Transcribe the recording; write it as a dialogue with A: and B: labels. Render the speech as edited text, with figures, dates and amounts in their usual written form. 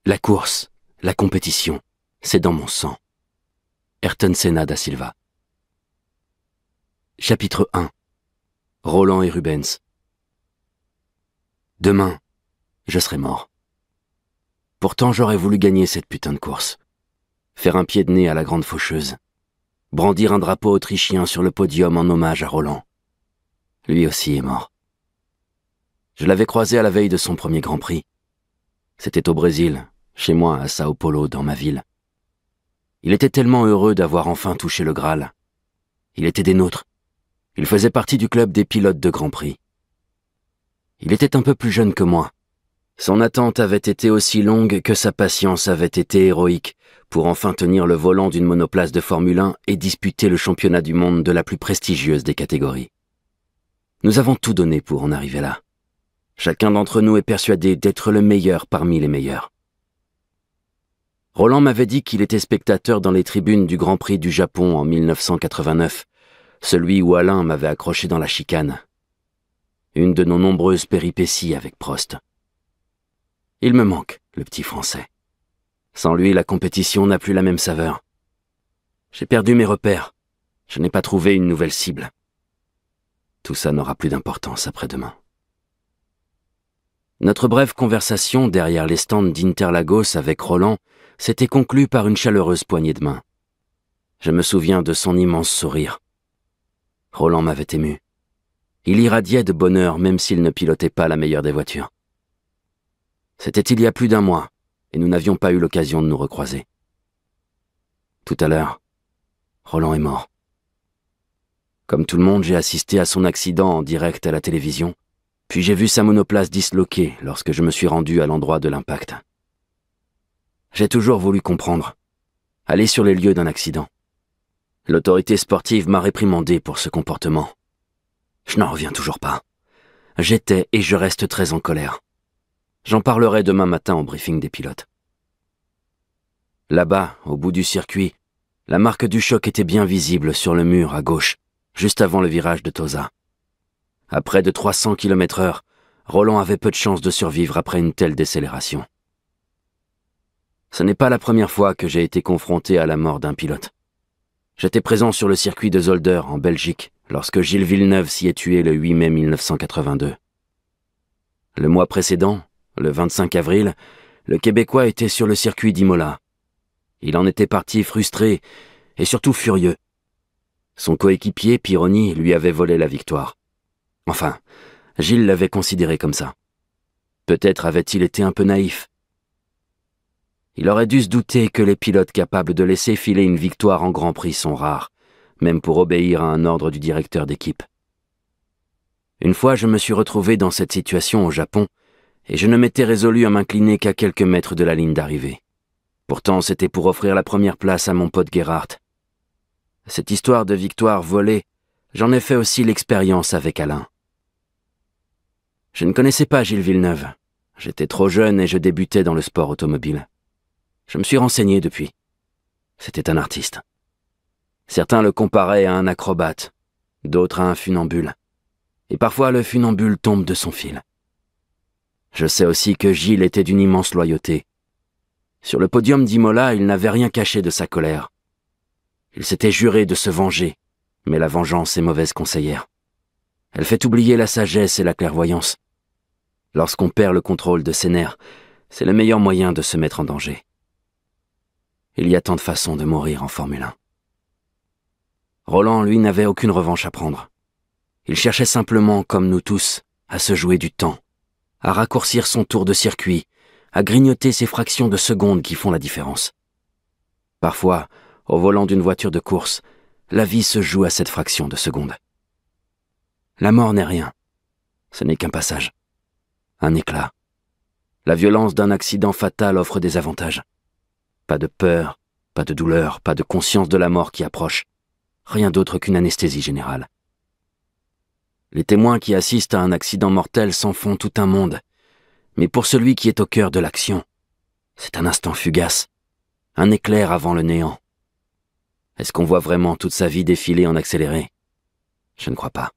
A: La course, la compétition, c'est dans mon sang. Ayrton Senna da Silva. Chapitre 1. Roland et Rubens. Demain, je serai mort. Pourtant, j'aurais voulu gagner cette putain de course. Faire un pied de nez à la grande faucheuse. Brandir un drapeau autrichien sur le podium en hommage à Roland. Lui aussi est mort. Je l'avais croisé à la veille de son premier Grand Prix. C'était au Brésil, chez moi à Sao Paulo, dans ma ville. Il était tellement heureux d'avoir enfin touché le Graal. Il était des nôtres. Il faisait partie du club des pilotes de Grand Prix. Il était un peu plus jeune que moi. Son attente avait été aussi longue que sa patience avait été héroïque pour enfin tenir le volant d'une monoplace de Formule 1 et disputer le championnat du monde de la plus prestigieuse des catégories. Nous avons tout donné pour en arriver là. Chacun d'entre nous est persuadé d'être le meilleur parmi les meilleurs. Roland m'avait dit qu'il était spectateur dans les tribunes du Grand Prix du Japon en 1989, celui où Alain m'avait accroché dans la chicane. Une de nos nombreuses péripéties avec Prost. Il me manque, le petit Français. Sans lui, la compétition n'a plus la même saveur. J'ai perdu mes repères. Je n'ai pas trouvé une nouvelle cible. Tout ça n'aura plus d'importance après-demain. Notre brève conversation derrière les stands d'Interlagos avec Roland s'était conclue par une chaleureuse poignée de main. Je me souviens de son immense sourire. Roland m'avait ému. Il irradiait de bonheur même s'il ne pilotait pas la meilleure des voitures. C'était il y a plus d'un mois, et nous n'avions pas eu l'occasion de nous recroiser. Tout à l'heure, Roland est mort. Comme tout le monde, j'ai assisté à son accident en direct à la télévision, puis j'ai vu sa monoplace disloquée lorsque je me suis rendu à l'endroit de l'impact. J'ai toujours voulu comprendre, aller sur les lieux d'un accident. L'autorité sportive m'a réprimandé pour ce comportement. Je n'en reviens toujours pas. J'étais et je reste très en colère. J'en parlerai demain matin au briefing des pilotes. Là-bas, au bout du circuit, la marque du choc était bien visible sur le mur à gauche, juste avant le virage de Tosa. À près de 300 km/h, Roland avait peu de chances de survivre après une telle décélération. Ce n'est pas la première fois que j'ai été confronté à la mort d'un pilote. J'étais présent sur le circuit de Zolder, en Belgique, lorsque Gilles Villeneuve s'y est tué le 8 mai 1982. Le mois précédent, le 25 avril, le Québécois était sur le circuit d'Imola. Il en était parti frustré et surtout furieux. Son coéquipier, Pironi, lui avait volé la victoire. Enfin, Gilles l'avait considéré comme ça. Peut-être avait-il été un peu naïf. Il aurait dû se douter que les pilotes capables de laisser filer une victoire en Grand Prix sont rares, même pour obéir à un ordre du directeur d'équipe. Une fois, je me suis retrouvé dans cette situation au Japon, et je ne m'étais résolu à m'incliner qu'à quelques mètres de la ligne d'arrivée. Pourtant, c'était pour offrir la première place à mon pote Gerhardt. Cette histoire de victoire volée, j'en ai fait aussi l'expérience avec Alain. Je ne connaissais pas Gilles Villeneuve. J'étais trop jeune et je débutais dans le sport automobile. Je me suis renseigné depuis. C'était un artiste. Certains le comparaient à un acrobate, d'autres à un funambule. Et parfois le funambule tombe de son fil. Je sais aussi que Gilles était d'une immense loyauté. Sur le podium d'Imola, il n'avait rien caché de sa colère. Il s'était juré de se venger, mais la vengeance est mauvaise conseillère. Elle fait oublier la sagesse et la clairvoyance. Lorsqu'on perd le contrôle de ses nerfs, c'est le meilleur moyen de se mettre en danger. Il y a tant de façons de mourir en Formule 1. Roland, lui, n'avait aucune revanche à prendre. Il cherchait simplement, comme nous tous, à se jouer du temps, à raccourcir son tour de circuit, à grignoter ces fractions de secondes qui font la différence. Parfois, au volant d'une voiture de course, la vie se joue à cette fraction de seconde. La mort n'est rien. Ce n'est qu'un passage. Un éclat. La violence d'un accident fatal offre des avantages. Pas de peur, pas de douleur, pas de conscience de la mort qui approche. Rien d'autre qu'une anesthésie générale. Les témoins qui assistent à un accident mortel s'en font tout un monde. Mais pour celui qui est au cœur de l'action, c'est un instant fugace, un éclair avant le néant. Est-ce qu'on voit vraiment toute sa vie défiler en accéléré ? Je ne crois pas.